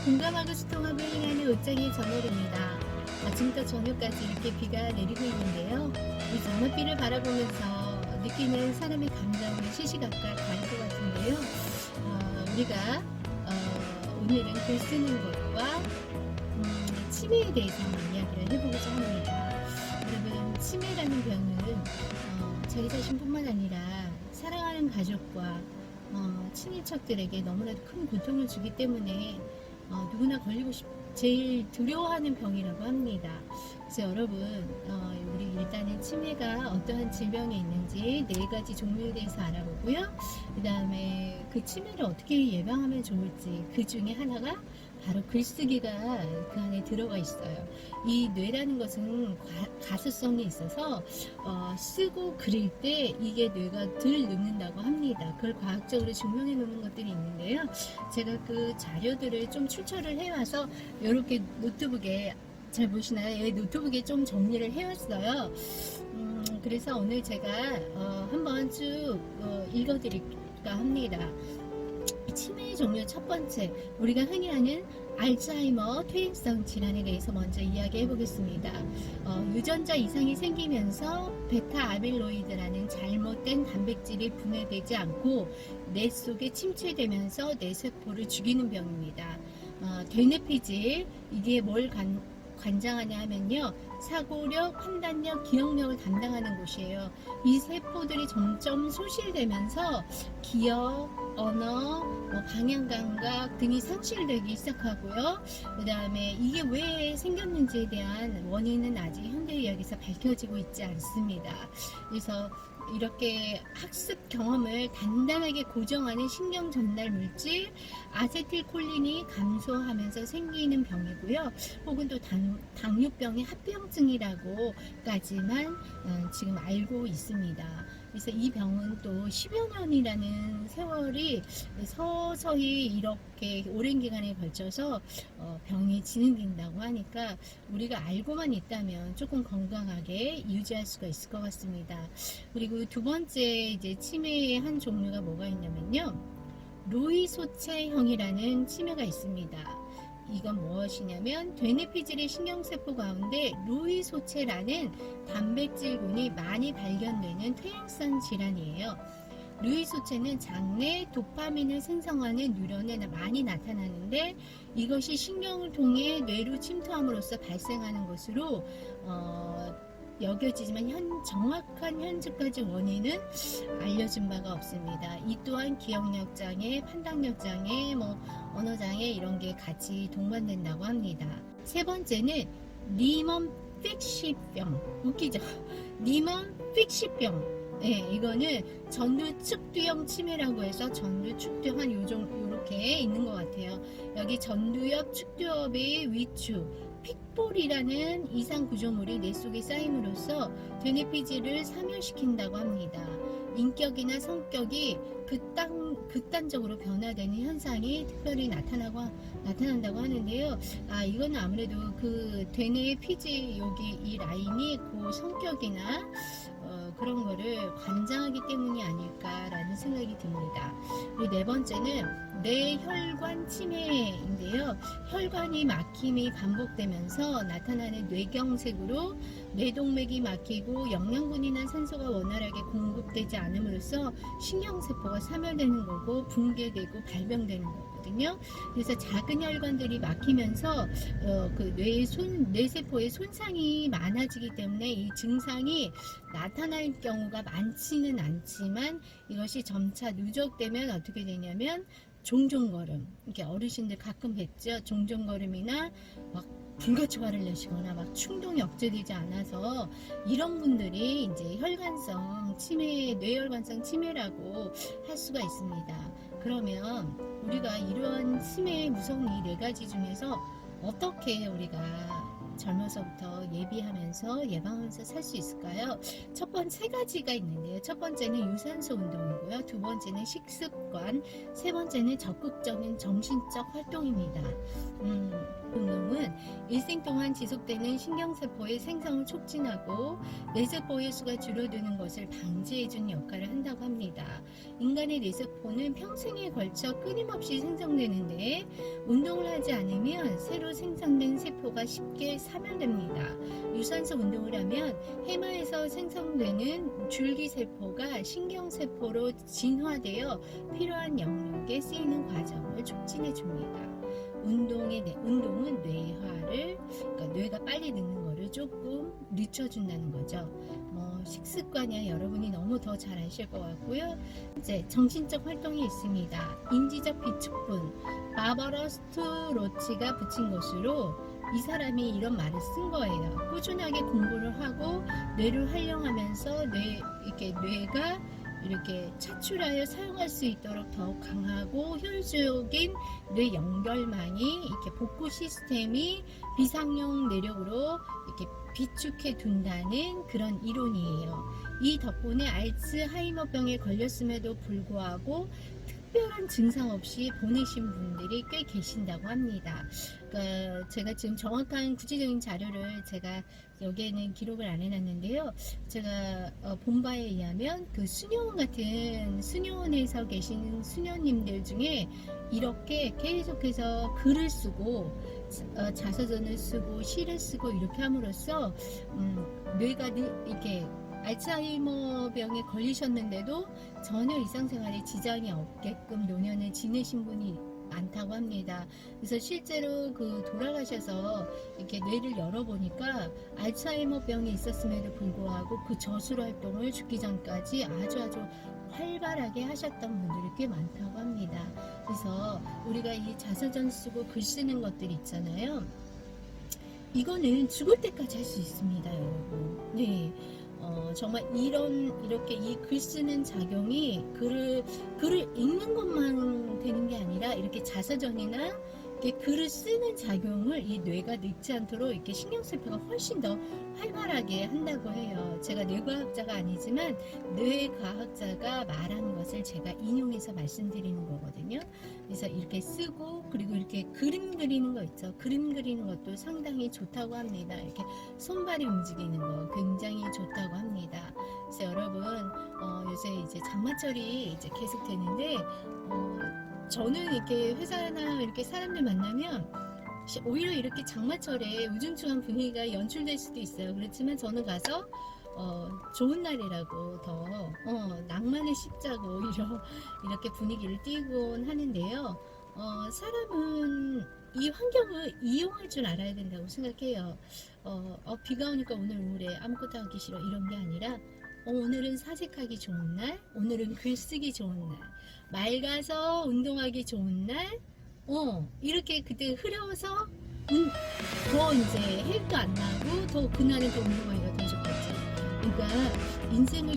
공감하고 소통하고 행하는 옷장의 전월입니다. 아침부터 저녁까지 이렇게 비가 내리고 있는데요. 이 전월비를 바라보면서 느끼는 사람의 감정은 시시각각 다를 것 같은데요. 우리가 오늘은 글 쓰는 것과 치매에 대해서 한번 이야기를 해보고자 합니다. 여러분, 치매라는 병은 자기 자신뿐만 아니라 사랑하는 가족과 친인척들에게 너무나도 큰 고통을 주기 때문에 누구나 제일 두려워하는 병이라고 합니다. 그래서 여러분, 우리 일단은 치매가 어떠한 질병이 있는지 4가지 종류에 대해서 알아보고요. 그 다음에 그 치매를 어떻게 예방하면 좋을지, 그 중에 하나가 바로 글쓰기가 그 안에 들어가 있어요. 이 뇌라는 것은 가소성이 있어서 쓰고 그릴 때 이게 뇌가 덜 늙는다고 합니다. 그걸 과학적으로 증명해 놓는 것들이 있는데요. 제가 그 자료들을 좀 출처를 해와서 이렇게 노트북에, 잘 보시나요? 노트북에 좀 정리를 해왔어요. 그래서 오늘 제가 한번 쭉 읽어드릴까 합니다. 치매의 종류 첫 번째, 우리가 흔히 아는 알츠하이머 퇴행성 질환에 대해서 먼저 이야기해 보겠습니다. 유전자 이상이 생기면서 베타 아밀로이드라는 잘못된 단백질이 분해되지 않고 뇌 속에 침투되면서 뇌세포를 죽이는 병입니다. 대뇌피질, 이게 뭘 관장하냐 하면요, 사고력, 판단력, 기억력을 담당하는 곳이에요. 이 세포들이 점점 소실되면서 기억, 언어, 방향감각 등이 상실되기 시작하고요. 그 다음에 이게 왜 생겼는지에 대한 원인은 아직 현대의학에서 밝혀지고 있지 않습니다. 그래서 이렇게 학습 경험을 단단하게 고정하는 신경 전달 물질 아세틸콜린이 감소하면서 생기는 병이고요. 혹은 또 당뇨병의 합병증이라고까지만 지금 알고 있습니다. 그래서 이 병은 또 10여 년이라는 세월이 서서히 이렇게 오랜 기간에 걸쳐서 병이 진행된다고 하니까 우리가 알고만 있다면 조금 건강하게 유지할 수가 있을 것 같습니다. 그리고 두 번째 이제 치매의 한 종류가 뭐가 있냐면요, 로이소체형이라는 치매가 있습니다. 이건 무엇이냐면 되뇌피질의 신경세포 가운데 로이소체라는 단백질군이 많이 발견되는 퇴행성 질환이에요. 루이소체는 장내 도파민을 생성하는 뉴런에 많이 나타나는데 이것이 신경을 통해 뇌로 침투함으로써 발생하는 것으로 여겨지지만 정확한 현재까지 원인은 알려진 바가 없습니다. 이 또한 기억력 장애, 판단력 장애, 언어 장애 이런 게 같이 동반된다고 합니다. 세 번째는 리먼 픽시병. 웃기죠? 리먼 픽시병. 네, 이거는 전두축두형 치매라고 해서 전두축두 한 요렇게 있는 것 같아요. 여기 전두엽, 축두엽의 위축, 픽볼이라는 이상 구조물이 뇌 속에 쌓임으로써 되뇌피질을 사멸시킨다고 합니다. 인격이나 성격이 극단적으로 변화되는 현상이 특별히 나타난다고 하는데요. 이거는 아무래도 그 되뇌 피질 여기 이 라인이 그 성격이나 그런 거를 관장하기 때문이 아닐까라는 생각이 듭니다. 그리고 네 번째는 뇌혈관 치매인데요. 혈관이 막힘이 반복되면서 나타나는 뇌경색으로 뇌동맥이 막히고 영양분이나 산소가 원활하게 공급되지 않음으로써 신경세포가 사멸되는 거고 붕괴되고 발병되는 거거든요. 그래서 작은 혈관들이 막히면서 그 뇌세포의 손상이 많아지기 때문에 이 증상이 나타날 경우가 많지는 않지만 이것이 점차 누적되면 어떻게 되냐면 종종걸음, 이렇게 어르신들 가끔 뵙죠. 종종걸음이나 막 불같이 화를 내시거나 막 충동이 억제되지 않아서 이런 분들이 이제 혈관성 치매, 뇌혈관성 치매라고 할 수가 있습니다. 그러면 우리가 이러한 치매의 무서운 이 4가지 중에서 어떻게 우리가 젊어서부터 예비하면서 예방하면서 살 수 있을까요? 첫 번째 세 가지가 있는데요. 첫 번째는 유산소 운동이고요. 두 번째는 식습관, 세 번째는 적극적인 정신적 활동입니다. 운동은 일생 동안 지속되는 신경세포의 생성을 촉진하고 뇌세포의 수가 줄어드는 것을 방지해주는 역할을 한다고 합니다. 인간의 뇌세포는 평생에 걸쳐 끊임없이 생성되는데 운동을 하지 않으면 새로 생성된 세포가 쉽게 사멸됩니다. 유산소 운동을 하면 해마에서 생성되는 줄기세포가 신경세포로 진화되어 필요한 영역에 쓰이는 과정을 촉진해줍니다. 운동은 뇌화를, 그러니까 뇌가 빨리 늙는 거를 조금 늦춰준다는 거죠. 식습관이야 여러분이 너무 더 잘 아실 것 같고요. 이제 정신적 활동이 있습니다. 인지적 비축분, 바버러 스트로치가 붙인 것으로 이 사람이 이런 말을 쓴 거예요. 꾸준하게 공부를 하고 뇌를 활용하면서 뇌가 이렇게 차출하여 사용할 수 있도록 더욱 강하고 효율적인 뇌 연결망이 이렇게 복구 시스템이 비상용 뇌력으로 이렇게 비축해 둔다는 그런 이론이에요. 이 덕분에 알츠하이머병에 걸렸음에도 불구하고 특별한 증상 없이 보내신 분들이 꽤 계신다고 합니다. 그러니까 제가 지금 정확한 구체적인 자료를 제가 여기에는 기록을 안 해놨는데요. 제가 본 바에 의하면 그 수녀원 같은 수녀원에서 계신 수녀님들 중에 이렇게 계속해서 글을 쓰고 자서전을 쓰고 시를 쓰고 이렇게 함으로써 뇌가 이렇게 알츠하이머 병에 걸리셨는데도 전혀 일상생활에 지장이 없게끔 노년을 지내신 분이 많다고 합니다. 그래서 실제로 돌아가셔서 이렇게 뇌를 열어보니까 알츠하이머 병이 있었음에도 불구하고 그 저술 활동을 죽기 전까지 아주 활발하게 하셨던 분들이 꽤 많다고 합니다. 그래서 우리가 이 자서전 쓰고 글 쓰는 것들 있잖아요. 이거는 죽을 때까지 할 수 있습니다, 여러분. 네. 정말 이렇게 이 글 쓰는 작용이 글을 읽는 것만 되는 게 아니라 이렇게 자서전이나 이렇게 글을 쓰는 작용을 이 뇌가 늙지 않도록 이렇게 신경세포가 훨씬 더 활발하게 한다고 해요. 제가 뇌과학자가 아니지만 뇌과학자가 말하는 것을 제가 인용해서 말씀드리는 거거든요. 그래서 이렇게 쓰고 그리고 이렇게 그림 그리는 거 있죠. 그림 그리는 것도 상당히 좋다고 합니다. 이렇게 손발이 움직이는 거 굉장히 좋다고 합니다. 그래서 여러분 요새 이제 장마철이 이제 계속 되는데 저는 이렇게 회사나 이렇게 사람들 만나면 오히려 이렇게 장마철에 우중충한 분위기가 연출될 수도 있어요. 그렇지만 저는 가서 좋은 날이라고 더 낭만을 씹자고 오히려 이렇게 분위기를 띄곤 하는데요. 사람은 이 환경을 이용할 줄 알아야 된다고 생각해요. 비가 오니까 오늘 우울해, 아무것도 하기 싫어, 이런 게 아니라 오늘은 사색하기 좋은 날, 오늘은 글쓰기 좋은 날, 맑아서 운동하기 좋은 날, 이렇게 그때 흐려서 더 이제 헬도 안 나고 더 그날은 더 운동하기가 더 좋겠죠. 그러니까 인생을